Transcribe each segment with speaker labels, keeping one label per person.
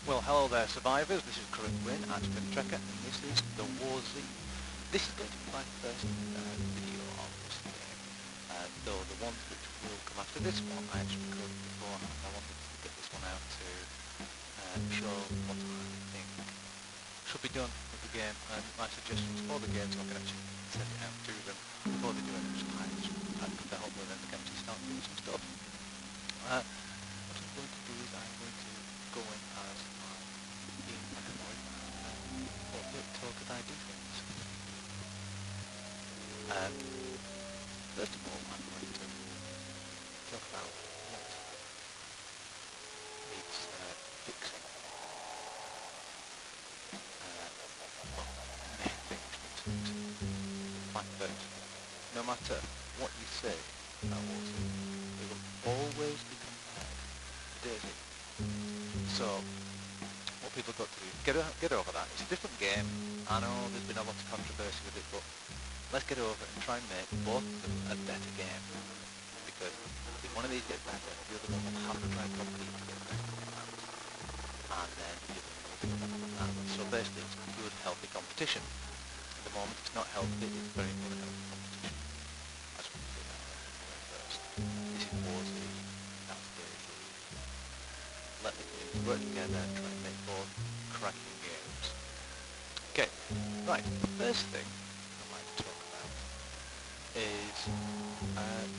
Speaker 1: Well, hello there, survivors. This is Current Win at Tracker, and this is the WarZ. This is going to be my first video of this game, though the ones which will come after this one I actually recorded beforehand. I wanted to get this one out to show what I think should be done with the game and my suggestions for the game, so I can actually send it out to them before they do it. Because hopefully then they can actually start doing some stuff. What I'm going to do is I'm going to go in as my in mechanoid and what talk as I do things. First of all, I'm going to talk about what needs fixing. Well, main things needs fixing. Fact that no matter what you say about WarZ, it will always be compared to DayZ. So, what people have got to do, get over that. It's a different game. I know there's been a lot of controversy with it, but let's get over it and try and make both of them a better game. Because if one of these gets better, the other one will have to try and compete to get better. And then the other one will do that. So basically it's good, healthy competition. At the moment it's not healthy, it's very unhealthy competition. That's what we do now first. This is WarZ, that's DayZ. Let the teams work together and try and make both cracking games. Okay, right, the first thing I'd like to talk about is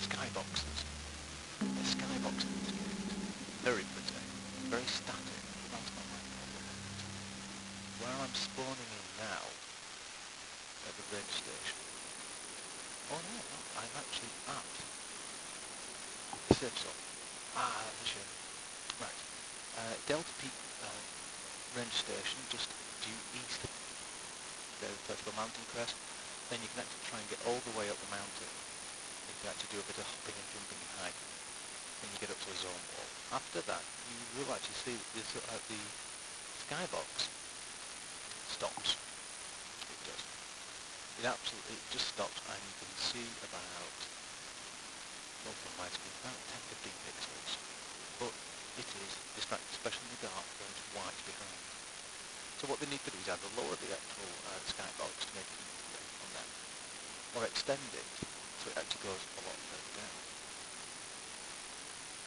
Speaker 1: skyboxes. The skybox in this game is very pretty, very static. That's not my problem. Where I'm spawning in now, at the range station. Oh no, I'm actually at the safe zone. That's a shame. Right. Delta Peak range station, just due east. There's a vertical mountain crest. Then you can actually try and get all the way up the mountain. You can actually do a bit of hopping and jumping and hiking. Then you get up to a zone wall. After that, you will actually see this, the skybox stops. It does. It just stops, and you can see about, well, from my screen, about 10-15 pixels. But it is distracting, especially in the dark, when it's white behind. So what they need to do is either lower the actual skybox to make it easier on them, or extend it so it actually goes a lot further down.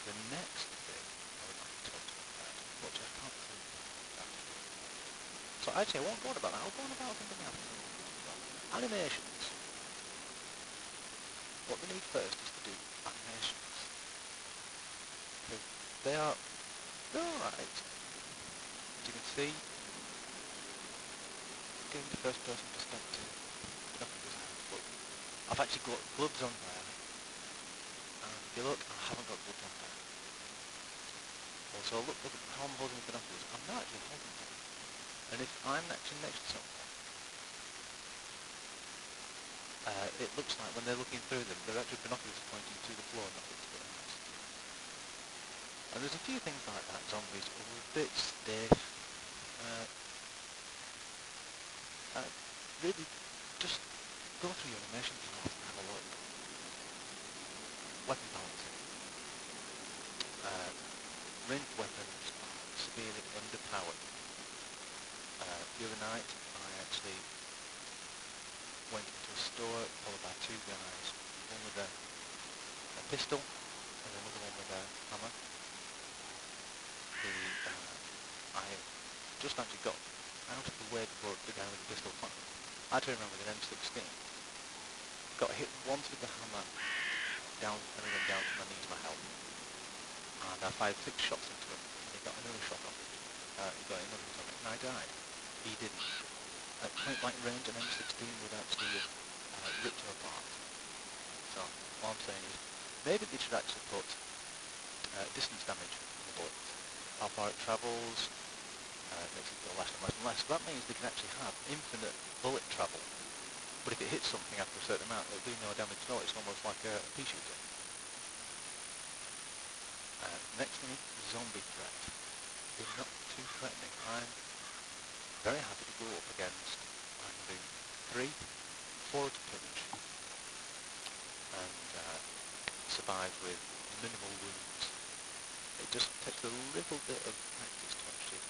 Speaker 1: The next thing I would like to talk to you about, which I can't see that. So actually I won't go on about that, I'll go on about something else. Animations. What they need first is to do animations. Because they're alright. As you can see, getting the first person perspective, nothing does happen, but I've actually got gloves on there, and if you look, I haven't got gloves on there. Also, look at how I'm holding the binoculars, I'm not actually holding them. And if I'm actually next to someone, it looks like when they're looking through them, they're actually binoculars pointing to the floor, not to the eyes. And there's a few things like that. Zombies are a bit stiff. Really, just go through your animation files and have a look. Weapon balancing. Ranged weapons are severely underpowered. The other night, I actually went into a store followed by two guys, one with a pistol and another one with a hammer. I just actually got out of the way before the guy with the pistol fired. I turned around with an M16, got hit once with the hammer, down, and then down to my knees, my health. And I fired 6 shots into him, and he got another shot off it. He got another shot off it, and I died. He didn't. At point blank range, an M16 would actually have ripped him apart. So, all I'm saying is, maybe they should actually put distance damage in the bullets. How far it travels, makes it go less and less and less. So that means they can actually have infinite bullet travel. But if it hits something after a certain amount, it'll do no damage at all. It's almost like a pea shooter. Next thing is zombie threat. They're not too threatening. I'm very happy to go up against, I can do 3 forward punch and survive with minimal wounds. It just takes a little bit of practice to actually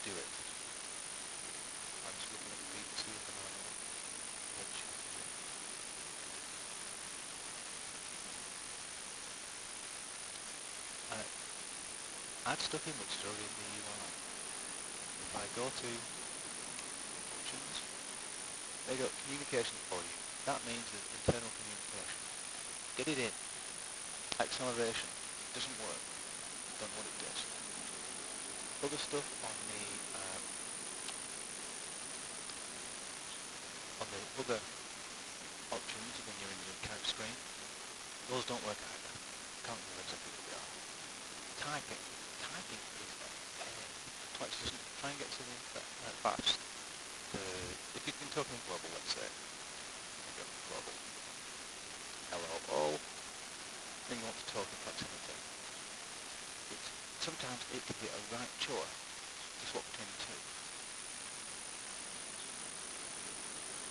Speaker 1: do it. I'm just looking at the feed to see if I know what she can do. Add stuff in which is already in the UI. If I go to options, there you go, communication volume. That means that internal communication. Get it in. Acceleration doesn't work. Don't know what it does. Other stuff on the other options when you're in the count screen, those don't work either. Can't remember exactly what they are. Typing is a pain. Try and get something fast. If you've been talking in global, let's say, you go global, hello all, then you want to talk in proximity. Sometimes it can be a right chore to swap between the two.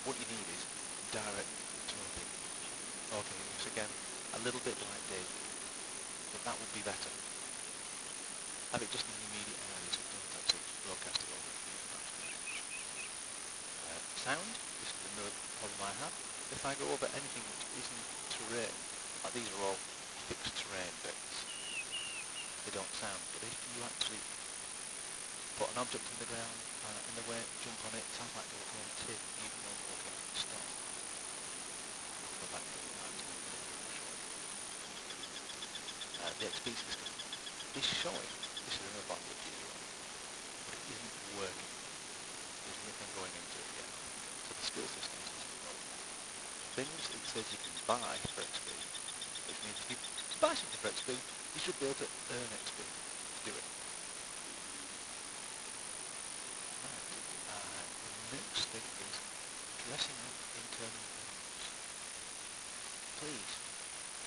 Speaker 1: What you need is direct talking. Okay, this again, a little bit like DayZ, but that would be better. Have it just in the immediate area so it doesn't actually broadcast it over the sound, this is another problem I have. If I go over anything which isn't terrain, like these are all fixed terrain bits, they don't sound. But if you actually put an object in the ground in the way, jump on it, it sounds like walking on a tin, even though I'm walking on stone. I'll go back to the the XP system is showing. This is another part of the GUI, but it isn't working. There's nothing going into it yet. So the skill system doesn't know. Things it says you can buy for XP, which means if you buy something for XP, you should be able to earn XP to do it. Right. The next thing is dressing up internal rooms. Please,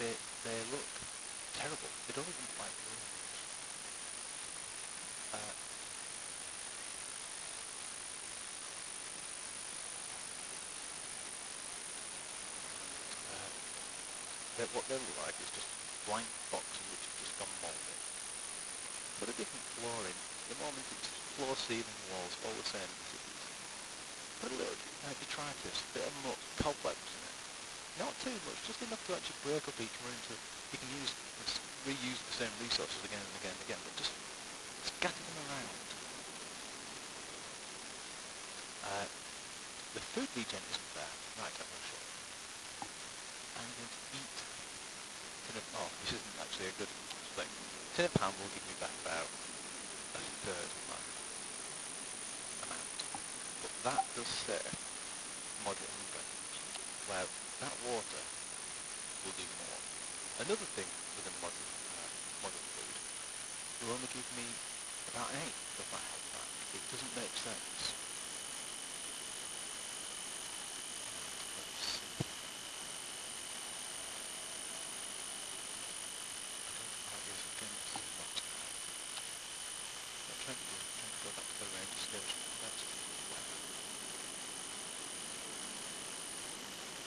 Speaker 1: they look terrible. They don't even look like rooms. What they look like is just blank boxes which have just gone mouldy. Put a different floor in. At the moment it's floor, ceiling, walls, all the same as it is. Put a little detritus, a bit of muck, cobwebs in it. Not too much, just enough to actually break up each room so you can reuse the same resources again and again and again, but just scatter them around. The food regen isn't there. Right, I'm going to show you. I'm going to eat. Oh, this isn't actually a good thing. Tin of ham will give me back about a third of my amount. But that does say moderate hunger, where that water will do more. Another thing with a moderate food will only give me about an eighth of my health back. It doesn't make sense.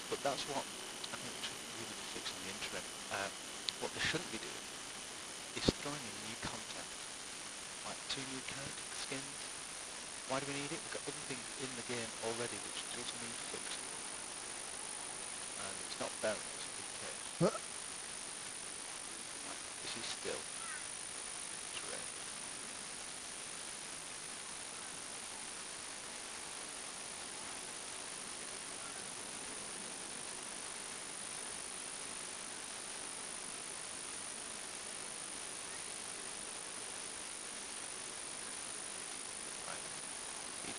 Speaker 1: But that's what I think we should really be fixing the interim. What they shouldn't be doing is throwing in new content, like 2 new character skins. Why do we need it? We've got other things in the game already which does need fixing. And it's not fair, it's a big case. Right, this is still terrain.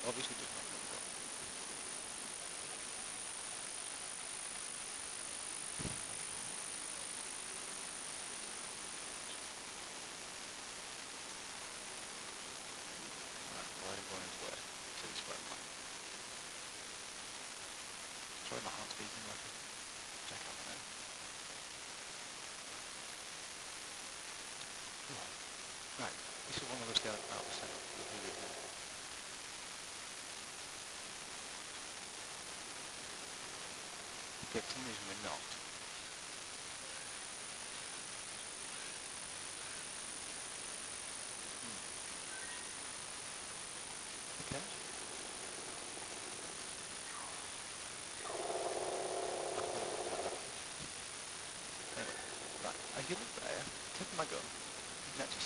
Speaker 1: Obviously does not look good. Right, let him go on his way to this square plan. Sorry, my heart's beating like a jackhammer now. Right, this is one of those out of the setup. We'll do it now. Okay, for some reason we're not.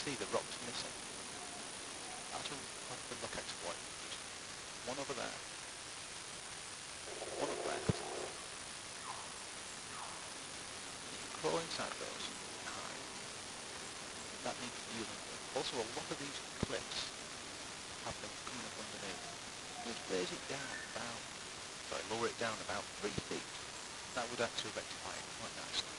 Speaker 1: see the rocks missing. That's a look exploit. One over there, one up there. You can crawl inside those and hide. That needs dealing with. Also, a lot of these cliffs have them coming up underneath. Just raise it down about, lower it down about 3 feet. That would actually rectify it quite nicely.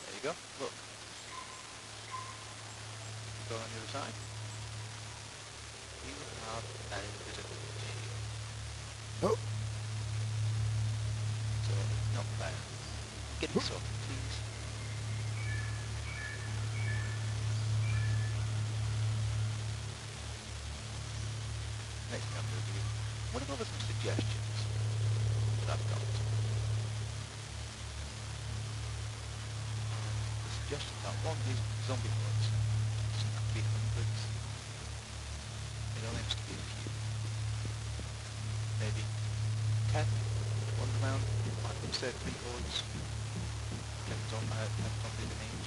Speaker 1: There you go, look. Go on the other side. You have a visible shield.
Speaker 2: Oh.
Speaker 1: So, not fair. Get it sorted, please. Next thing I'm going to do, what about some suggestions that I've got? The suggestions are, one is zombie hordes. It doesn't have to be hundreds. It only has to be a few. Maybe 10 wander around, like say 3 hordes. 10 zombies in each.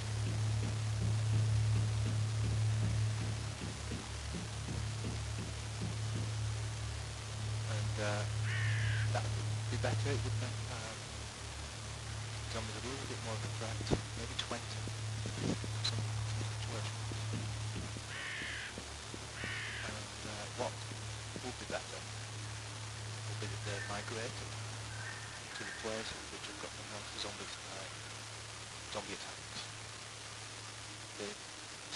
Speaker 1: That would be better. It would make zombies a little bit more of a threat. Maybe 20. Some situations. And what would be better would be that they migrated to the places which have got the most zombie attacks. They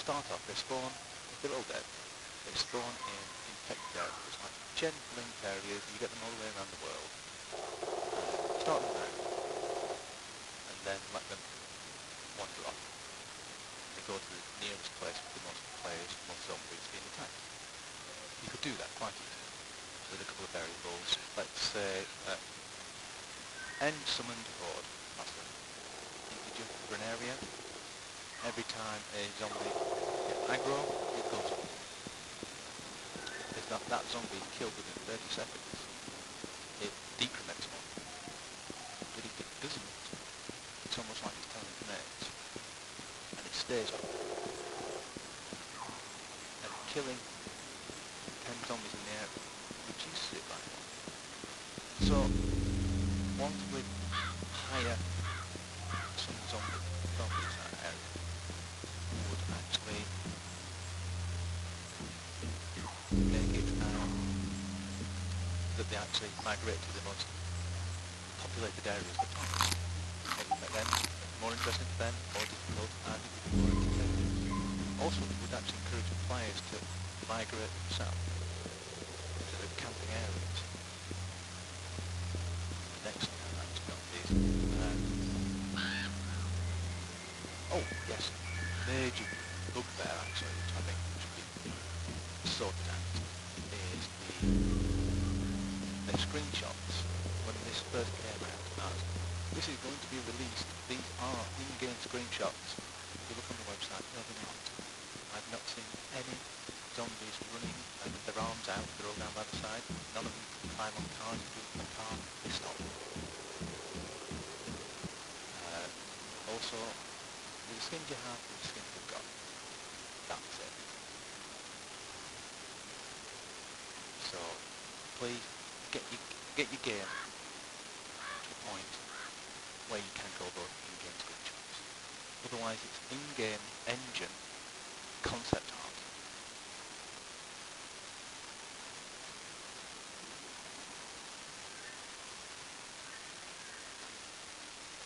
Speaker 1: start off, they spawn, if they're all dead, they spawn in infected areas, like gen-linked areas, you get them all the way around the world. Start them there, and then let them wander off. They go to the nearest place with the most players, most zombies being attacked. You could do that quite easily, with a couple of variables. Let's say, end summoned horde, that's the integer for an area. Every time a zombie gets aggro, it goes up. If that zombie is killed within 30 seconds, it decrements one. But if it doesn't, it's almost like it's telling its mates, and it stays up. And killing 10 zombies in the air reduces it by one. So, ones with higher some zombies in that area would actually make it that they actually migrate to the most populated areas of the planet. It would make them more interesting for them, more difficult, and it would be more entertaining. Also, it would actually encourage players to migrate themselves to the camping areas. The next thing I've actually got is oh yes, major bugbear actually, which I think should be sorted out, is the screenshots when this first came out as this is going to be released. These are in-game screenshots. If you look on the website, no they're not. I've not seen any zombies running and with their arms out, they're all down by the side. None of them can climb on cars and do the car pistol. Also, with the skins you have, with the skins you've got. That's it. So, please, get your game to a point where you can go those in-game screenshots. Otherwise, it's in-game engine concept art.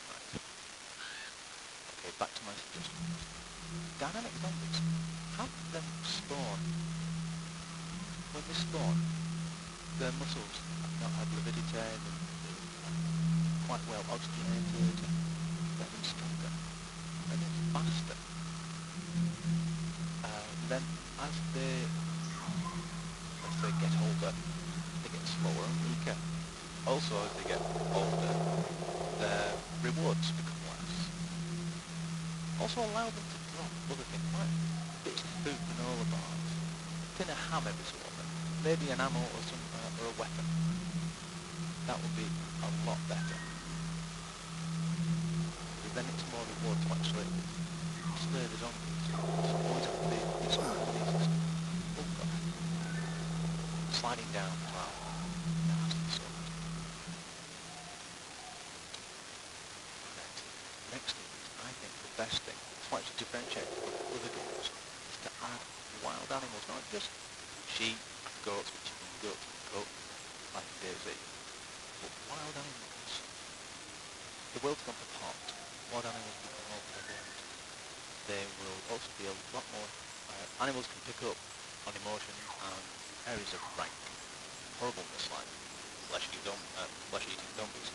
Speaker 1: Right. Okay, back to my suggestions. Dynamic zombies. Have them spawn. When they spawn, their muscles have not had lividity, they're quite well oxygenated, they're stronger, and they're faster. Then as they, let's say, get older, they get slower and weaker. Also, as they get older, their rewards become less. Also allow them to drop other things like bits of food, granola bars, tin of ham every so often, maybe an ammo or a weapon. that would be a lot better. Because then it's more reward to actually slay the zombies. So always have to be small these. Oh god. Sliding down as well. Nasty stuff. Right. Next thing is, I think the best thing, it's like to differentiate from other games, is to add wild animals, not just sheep, goats, which you can goat and cook, like in DayZ, but wild animals. The world's gone to pot. Wild animals become more prevalent. There will also be a lot more, animals can pick up on emotions and areas of rank, horribleness, like flesh-eating zombies.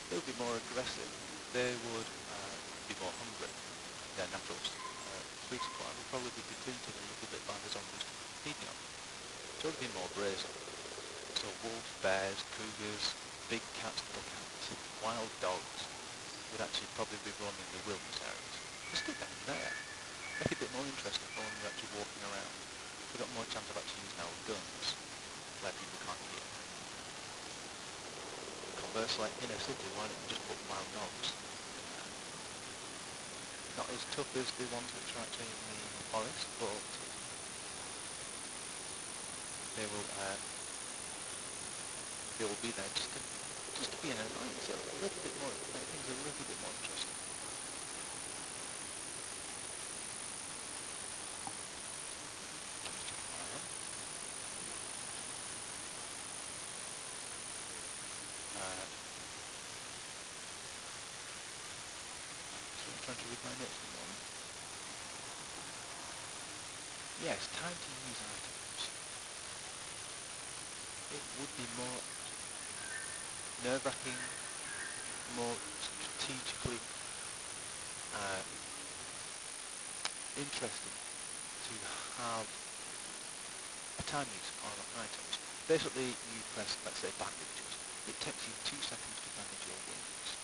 Speaker 1: They would be more aggressive. They would be more hungry. Their natural food supply would probably be depleted a little bit by the zombies feeding on them. So it would be more brazen. So wolves, bears, cougars, big cats, little cats, wild dogs would actually probably be roaming the wilderness areas. Just stick them there. Make it a bit more interesting for when you're actually walking around. We've got more chance of actually using our guns where people can't hear. Conversely, in a city, why don't you just put wild dogs in there? Not as tough as the ones which are actually in the forest, but they will be there just to be an annoyance, a little bit more, make things a little bit more interesting. So I'm trying to read my notes at the moment. Yes, time to use items. It would be more nerve-wracking, more strategically interesting to have a time use on items. Basically, you press, let's say, bandages. It takes you 2 seconds to bandage your wounds.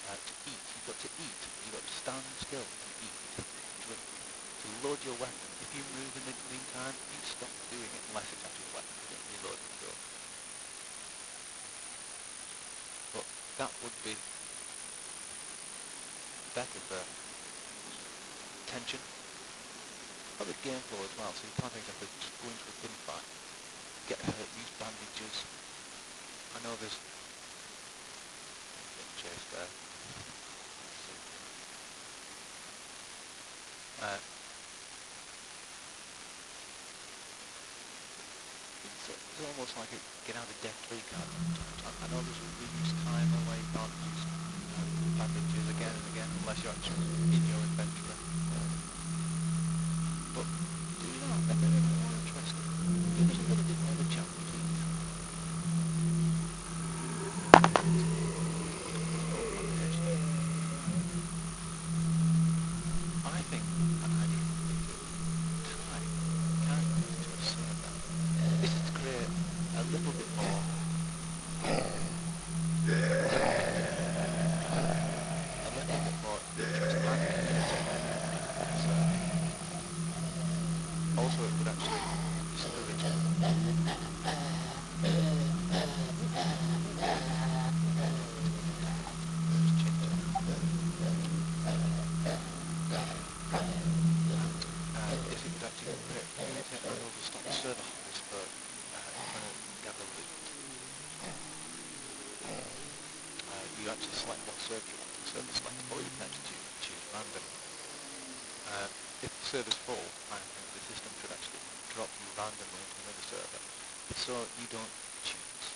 Speaker 1: To eat, you've got to eat. You've got to stand still and eat. Drink. To load your weapon, if you move in the meantime, you stop doing it unless it's actually a weapon. You don't reload and go. But that would be better for tension. Probably game flow as well, so you can't exactly just go into a gunfight, get hurt, use bandages. I know there's getting chased there. It's almost like a get out of death free card. I know there's a reduced timer where you can't use bandages again and again unless you're actually in your inventory. But do that, make it a bit more interesting. Give us a little bit more of a challenge, please. I think an idea would be to tie characters to a server. This is to create a little bit more interest and community. So, also it would actually discourage if it would actually create community and also stop server hoppers for trying to gather loot. You actually select what server you want to server select, or you can actually choose random. If the server's full, I think the system should actually drop you randomly into another server, so you don't choose.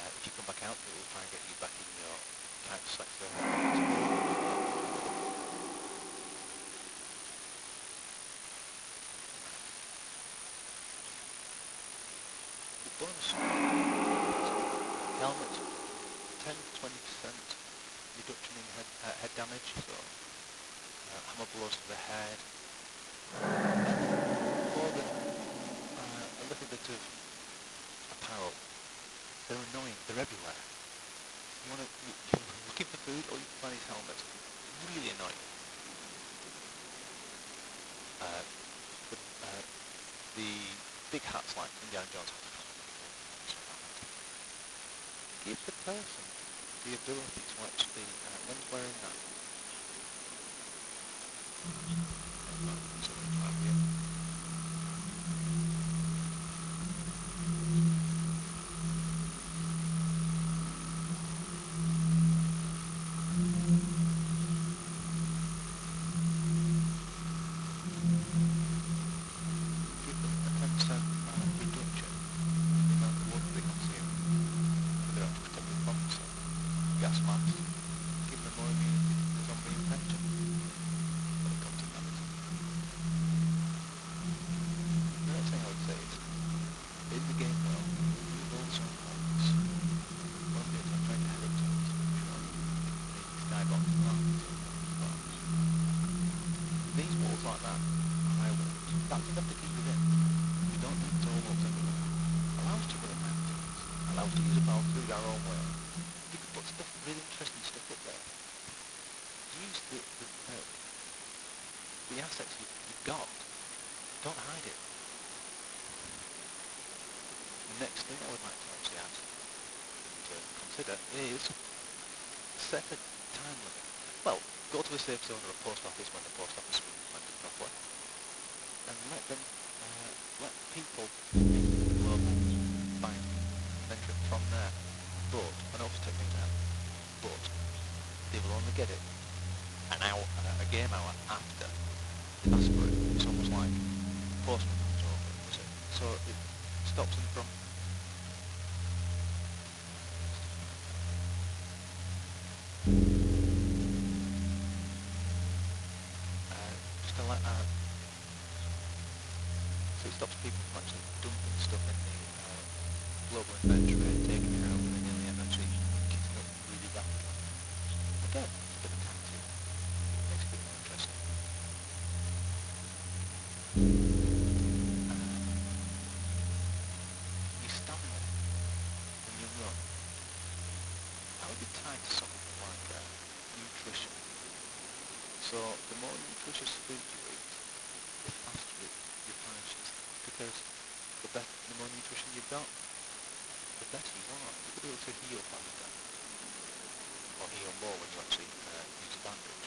Speaker 1: If you come back out, it will try and get you back in your character select server. The bonus helmets, 10-20% reduction in head damage, so hammer blows to the head, more than a little bit of apparel. They're annoying, they're everywhere. You're looking for food, or you can find these helmets. Really annoying. The big hats like Indiana Jones. give the person the ability to actually, when wearing that, so we drive here. Give them a 10% reduction in the amount of water they consume, but they don't have to protect it from themselves. Gas masks, give them more immunity to zombie infection when it comes to that. The next thing I would say is, in the game world, you've also got one of the things I'm trying to head up to is the skybox market walls. These walls like that, high walls, that's enough to keep you in. You don't need tall walls anymore. Allow us to run mountains, allow us to use a battlefield our own way. You could put stuff, really interesting stuff up there. Use the assets you've got. Don't hide it. The next thing I would like to actually add to consider is set a time limit. Well, go to a safe zone or a post office when the post office is implemented properly, and let people in the global find venture from there. But, and also take things out, but they will only get it an hour, a game hour after they've asked for it. It's almost like postman comes over, is it? So it stops them from just to let so it stops people from actually dumping stuff in the global inventory, taking it out willy-nilly and actually kitting up really rapidly. Again, it's a bit of tactic. It makes it a bit more interesting. Your stamina when you run, that would be tied to something like nutrition. So the more nutritious food you eat, the faster it replenishes. Because the more nutrition you've got, the better you are. You'll be able to heal faster. Or heal more when you actually use a bandage.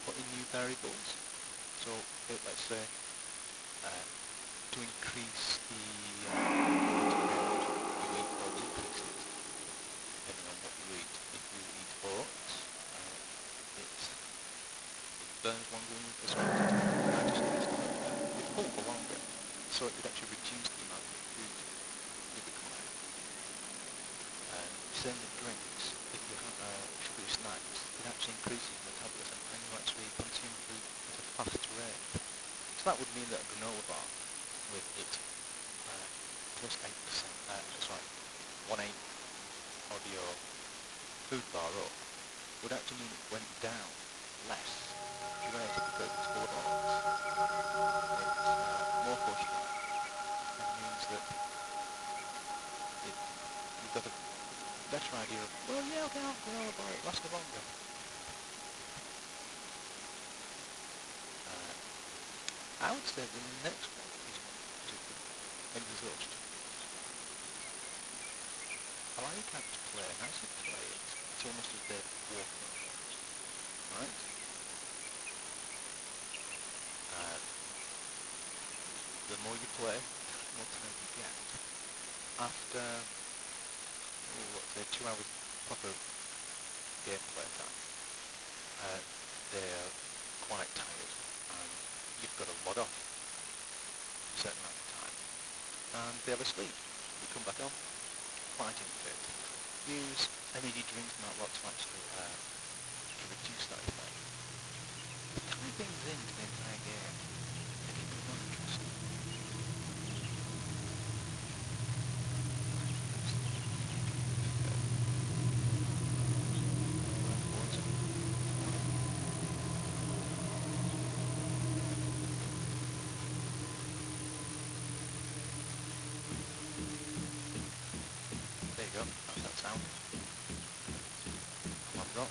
Speaker 1: Put in new variables. So let's say to increase the you eat or decrease it, depending on what you eat. If you eat oats, it burns longer in your perspective, it's full for longer, so it would actually reduce the amount of food you require. Same with drinks. If you have sugary snacks, it actually increases your metabolism and you actually consume food at a faster rate. So that would mean that a granola bar with its plus 8%, 1/8 of your food bar up would actually mean it went down less. Sugar because it's full of oats, it's more fortified, and means that you've got a better idea of, well, yeah, okay, I'll granola bar, it lasts longer. I would say the next one is exhaust. Allow your character to play, and as you play it, it's almost as they're walking, right? The more you play, the more time you get. After, let's say 2 hours proper gameplay time, they're quite tired, and you've got to log off a certain amount of time, and they have a sleep. You come back on, fighting fit. Use energy drinks and that lot to actually to reduce that effect. Tie things into the entire game to keep it more interesting. There you go, how's that sound? I've got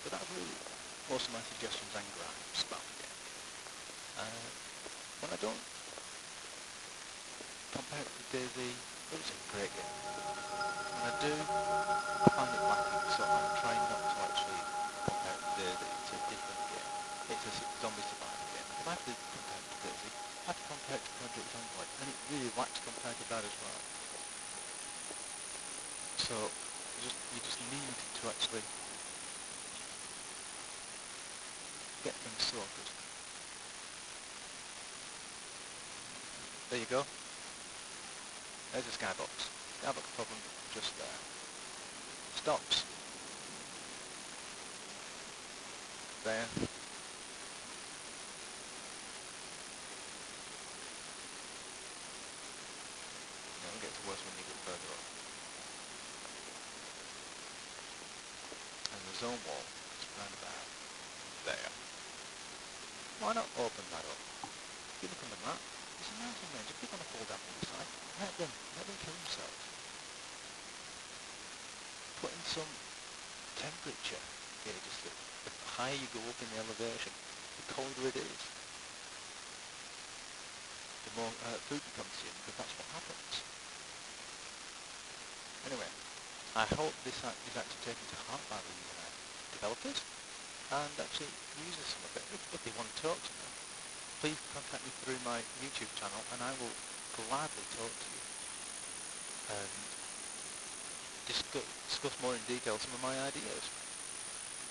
Speaker 1: But that's really most of my suggestions and gripes about the game. When I don't compare it to DayZ, it's a great game. When I do, I find it lacking, so I'm trying not to actually compare it to DayZ. It's a different game. It's a zombie survival game. If I have to compare it to DayZ, I have to compare it to Project Zomboid, and it really lacks compared to that as well. So you just need to actually get things sorted. There you go. There's a skybox. Skybox problem just there. Stops. There. It'll get worse when you get further up. And the zone wall is round about there. Why not open that up? If you look on the map, there's a mountain range. If you're going to fall down from the side, let them kill themselves. Put in some temperature gauges that the higher you go up in the elevation, the colder it is. The more food you consume, because that's what happens. Anyway, I hope this is actually taken to heart by the developers and actually uses some of it. If they want to talk to me, please contact me through my YouTube channel and I will gladly talk to you and discuss more in detail some of my ideas.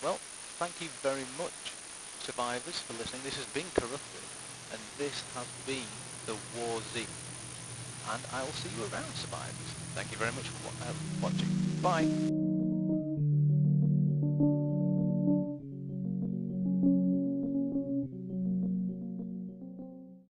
Speaker 1: Well, thank you very much, survivors, for listening. This has been Corrupted, and this has been the WarZ. And I will see you around, survivors. Thank you very much for watching. Bye.